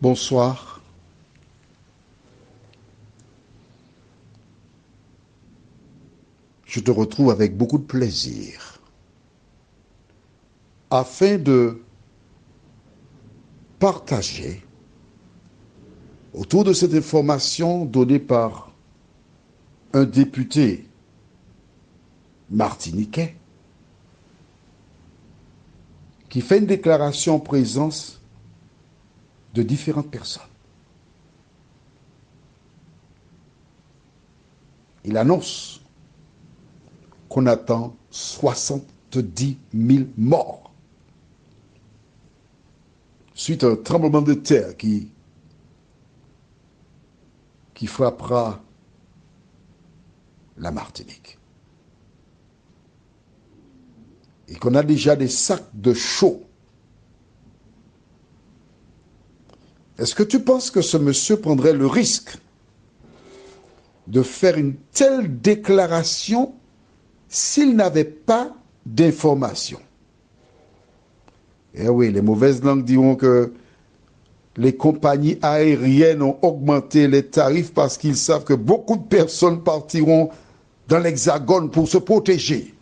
Bonsoir. Je te retrouve avec beaucoup de plaisir afin de partager autour de cette information donnée par un député martiniquais qui fait une déclaration en présence de différentes personnes. Il annonce qu'on attend 70 000 morts suite à un tremblement de terre qui frappera la Martinique. Et qu'on a déjà des sacs de chaux. Est-ce que tu penses que ce monsieur prendrait le risque de faire une telle déclaration s'il n'avait pas d'informations? Eh oui, les mauvaises langues diront que les compagnies aériennes ont augmenté les tarifs parce qu'ils savent que beaucoup de personnes partiront dans l'Hexagone pour se protéger.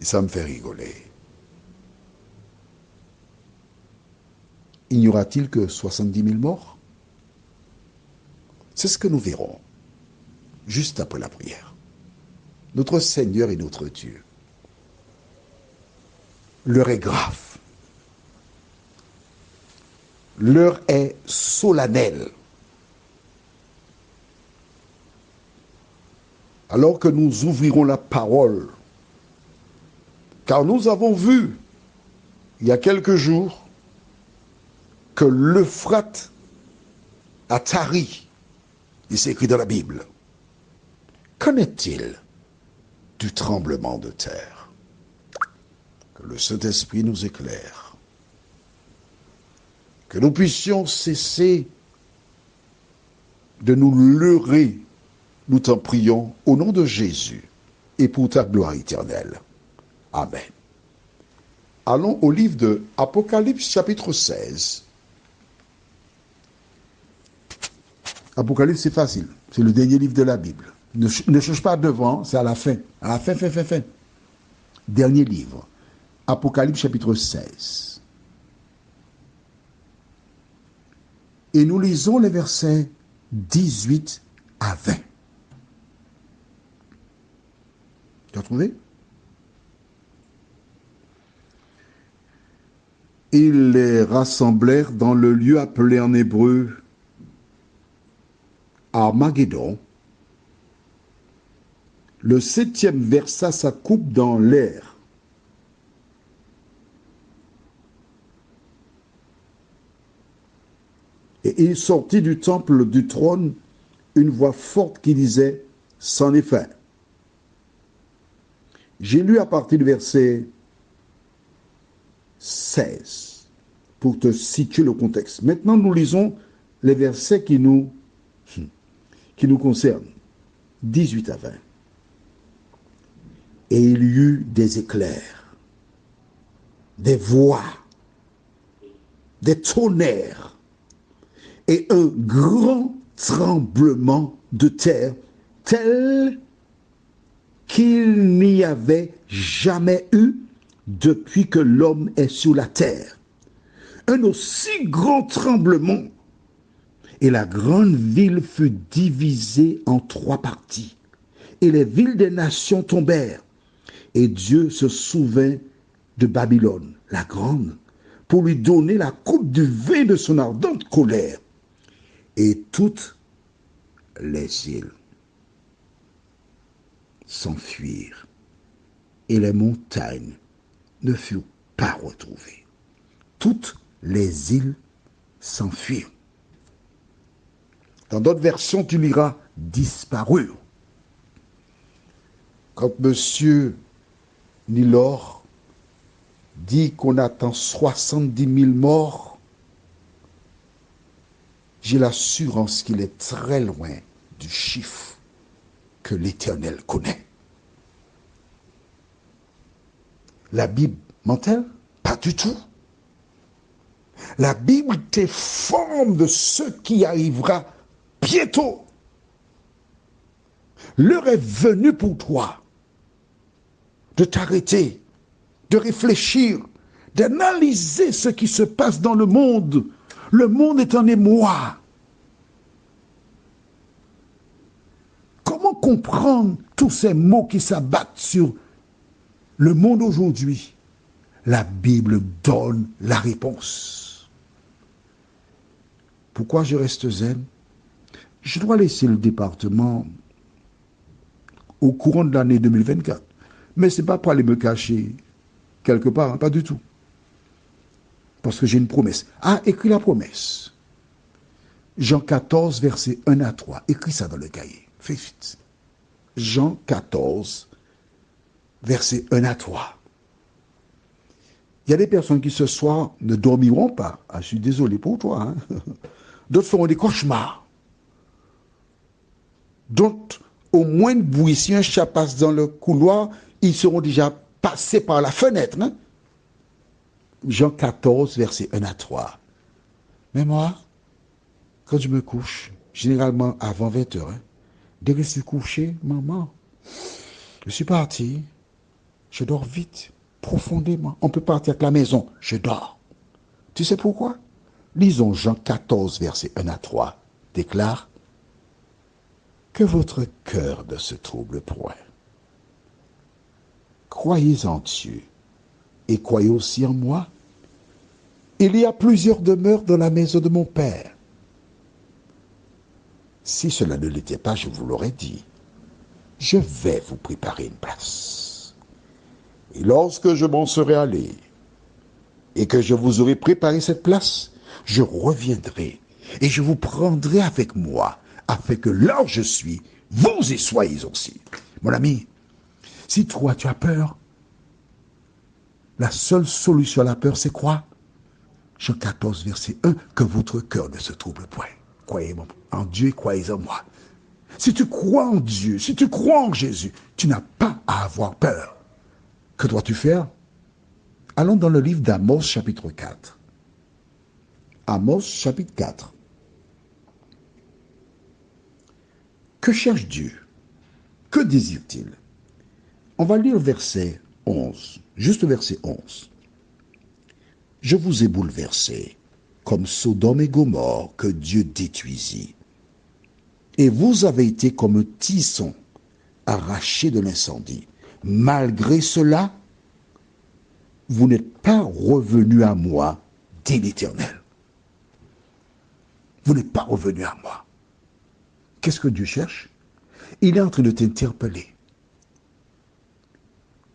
Et ça me fait rigoler. Il n'y aura-t-il que 70 000 morts? C'est ce que nous verrons juste après la prière. Notre Seigneur et notre Dieu, l'heure est grave. L'heure est solennelle. Alors que nous ouvrirons la parole, car nous avons vu, il y a quelques jours, que l'Euphrate a tari. Il s'est écrit dans la Bible. Qu'en est-il du tremblement de terre? Que le Saint-Esprit nous éclaire. Que nous puissions cesser de nous leurrer, nous t'en prions, au nom de Jésus et pour ta gloire éternelle. Amen. Allons au livre de Apocalypse chapitre 16. Apocalypse, c'est facile. C'est le dernier livre de la Bible. Ne cherche pas devant, c'est à la fin. À la fin. Dernier livre. Apocalypse chapitre 16. Et nous lisons les versets 18 à 20. Tu as trouvé? Ils les rassemblèrent dans le lieu appelé en hébreu Armageddon. Le 7e versa sa coupe dans l'air. Et il sortit du temple du trône une voix forte qui disait « C'en est fait ». J'ai lu à partir du verset 16 pour te situer le contexte. Maintenant, nous lisons les versets qui nous concernent, 18 à 20. Et il y eut des éclairs, des voix, des tonnerres et un grand tremblement de terre tel qu'il n'y avait jamais eu depuis que l'homme est sur la terre. Un aussi grand tremblement. Et la grande ville fut divisée en 3 parties. Et les villes des nations tombèrent. Et Dieu se souvint de Babylone, la grande, pour lui donner la coupe du vin de son ardente colère. Et toutes les îles s'enfuirent. Et les montagnes ne furent pas retrouvées. Toutes les îles s'enfuirent. Dans d'autres versions, tu liras disparurent. Quand M. Nilor dit qu'on attend 70 000 morts, j'ai l'assurance qu'il est très loin du chiffre que l'Éternel connaît. La Bible ment-elle? Pas du tout. La Bible t'informe de ce qui arrivera bientôt. L'heure est venue pour toi de t'arrêter, de réfléchir, d'analyser ce qui se passe dans le monde. Le monde est en émoi. Comment comprendre tous ces mots qui s'abattent sur le monde aujourd'hui? La Bible donne la réponse. Pourquoi je reste zen? Je dois laisser le département au courant de l'année 2024. Mais ce n'est pas pour aller me cacher quelque part, hein, pas du tout. Parce que j'ai une promesse. Ah, écris la promesse. Jean 14, versets 1 à 3. Écris ça dans le cahier. Fais vite. Jean 14, versets 1 à 3. Il y a des personnes qui ce soir ne dormiront pas. Ah, je suis désolé pour toi. Hein. D'autres feront des cauchemars. D'autres, au moins de bruit, si un chat passe dans le couloir, ils seront déjà passés par la fenêtre. Hein? Jean 14, versets 1 à 3. Mais moi, quand je me couche, généralement avant 20 heures, hein, dès que je suis couché, maman, je suis parti, je dors vite, profondément. On peut partir à la maison, je dors. Tu sais pourquoi? Lisons Jean 14, versets 1 à 3. Déclare que votre cœur ne se trouble point. Croyez en Dieu et croyez aussi en moi. Il y a plusieurs demeures dans la maison de mon Père. Si cela ne l'était pas, je vous l'aurais dit. Je vais vous préparer une place. Et lorsque je m'en serai allé et que je vous aurai préparé cette place, je reviendrai et je vous prendrai avec moi, afin que là où je suis, vous y soyez aussi. Mon ami, si toi tu as peur, la seule solution à la peur, c'est quoi? Jean 14, verset 1, que votre cœur ne se trouble point. Croyez en Dieu et croyez en moi. Si tu crois en Dieu, si tu crois en Jésus, tu n'as pas à avoir peur. Que dois-tu faire? Allons dans le livre d'Amos, chapitre 4. Amos, chapitre 4. Que cherche Dieu? Que désire-t-il? On va lire verset 11, juste verset 11. Je vous ai bouleversé, comme Sodome et Gomorrhe que Dieu détruisit. Et vous avez été comme un tisson arraché de l'incendie. Malgré cela, vous n'êtes pas revenu à moi, dit l'Éternel. Vous n'êtes pas revenu à moi. Qu'est-ce que Dieu cherche? Il est en train de t'interpeller.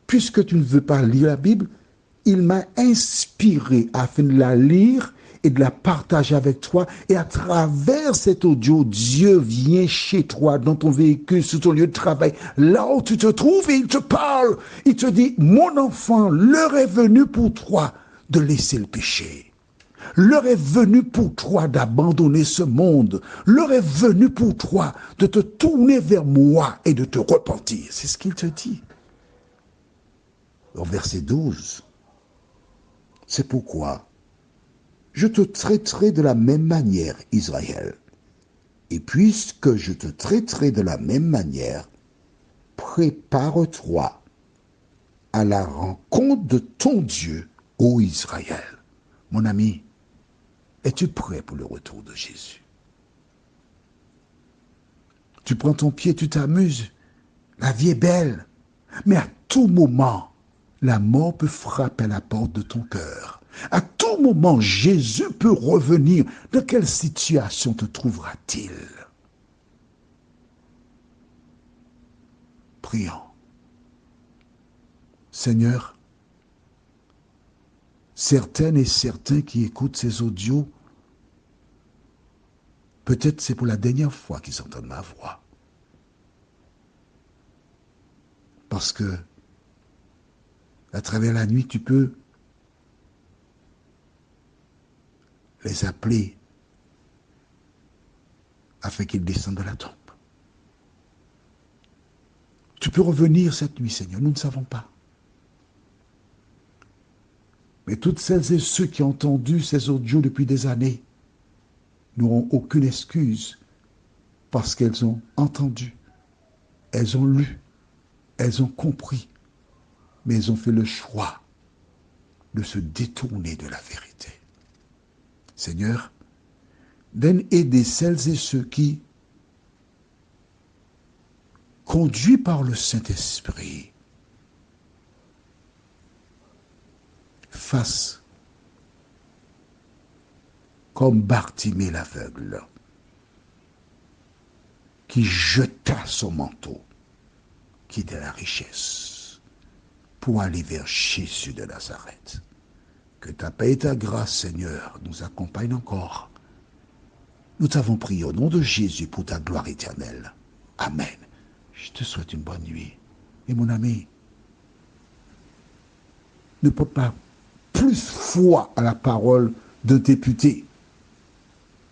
Puisque tu ne veux pas lire la Bible, il m'a inspiré afin de la lire et de la partager avec toi. Et à travers cet audio, Dieu vient chez toi, dans ton véhicule, sur ton lieu de travail, là où tu te trouves, et il te parle. Il te dit, mon enfant, l'heure est venue pour toi de laisser le péché. L'heure est venue pour toi d'abandonner ce monde. L'heure est venue pour toi de te tourner vers moi et de te repentir. C'est ce qu'il te dit. Au verset 12, c'est pourquoi je te traiterai de la même manière, Israël. Et puisque je te traiterai de la même manière, prépare-toi à la rencontre de ton Dieu, ô Israël. Mon ami, es-tu prêt pour le retour de Jésus? Tu prends ton pied, tu t'amuses. La vie est belle. Mais à tout moment, la mort peut frapper à la porte de ton cœur. À tout moment, Jésus peut revenir. Dans quelle situation te trouvera-t-il? Prions. Seigneur, certaines et certains qui écoutent ces audios, peut-être c'est pour la dernière fois qu'ils entendent ma voix. Parce que, à travers la nuit, tu peux les appeler afin qu'ils descendent de la tombe. Tu peux revenir cette nuit, Seigneur, nous ne savons pas. Mais toutes celles et ceux qui ont entendu ces audios depuis des années n'auront aucune excuse parce qu'elles ont entendu, elles ont lu, elles ont compris, mais elles ont fait le choix de se détourner de la vérité. Seigneur, donne aider celles et ceux qui, conduits par le Saint-Esprit, fassent comme Bartimée l'aveugle, qui jeta son manteau, qui était la richesse, pour aller vers Jésus de Nazareth. Que ta paix et ta grâce, Seigneur, nous accompagnent encore. Nous t'avons prié au nom de Jésus pour ta gloire éternelle. Amen. Je te souhaite une bonne nuit. Et mon ami, ne porte pas plus foi à la parole d'un député,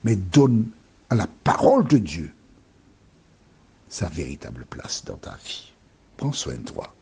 mais donne à la parole de Dieu sa véritable place dans ta vie. Prends soin de toi.